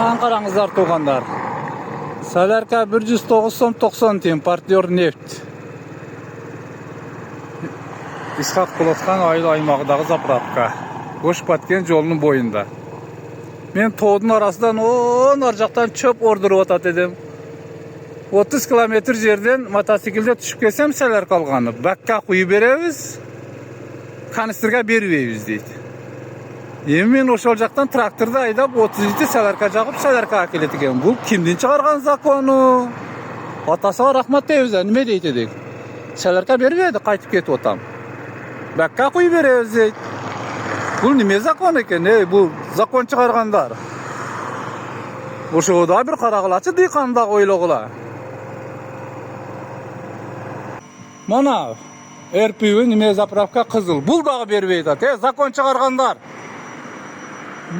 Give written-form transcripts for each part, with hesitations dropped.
Mağan qarаңыздар туғандар. Солярка 109 сом 90 тиын, партнер нефть. Исхат Құлатқан айыл аймағыдағы заправка. Көшбаткен жолының бойында. Мен тоудың арасынан ар жақтан чөп ордырып атат едім. 30 километр жерден мотоциклде түшіп келсем, солярка алғаны. Бакка құйып береміз, канистрға бербейміз дейді. Мен ошол жақтан тракторды айдап 30 солярка жағып, солярка әкелет екен. Бұл кімден шығарған законы? Атасыға рахмат дейбіз, неме дейді едік. Солярка бербейді, қайтып кетіп отам. Бакка құйып береміз дейді. Бұл неме закон екен? Бұл закон шығарғандар. Ошода бір қарағылачы дейқандағы ойлығыла. Мана РПУ неме заправка қызыл. Бұл дағы бербейді. Закон шығарғандар.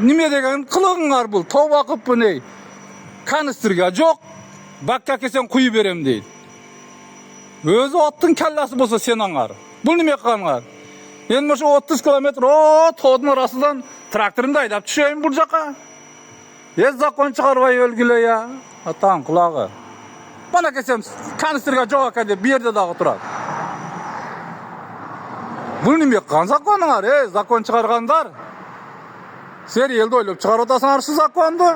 Неме деген қылығыңар бұл? Тау ақып бұны. Канистрға жоқ. Бакка кесен құйып берем дейді. Өзі оттың кәлласы болса сен аңар. Бұл неме қанғар? Мен мұшы 30 километр тоудың арасынан тракторымды айдап түшейін бұл жаққа. Закон шығарбай өлгілі я. Атаң құлағы. Бана кесем канистрға жоқ ақа деп берді дағы тұрады. Бұл неме қан законыңар? Закон шығарғандар. Сен елді ойлып шығар отасың аршы законды.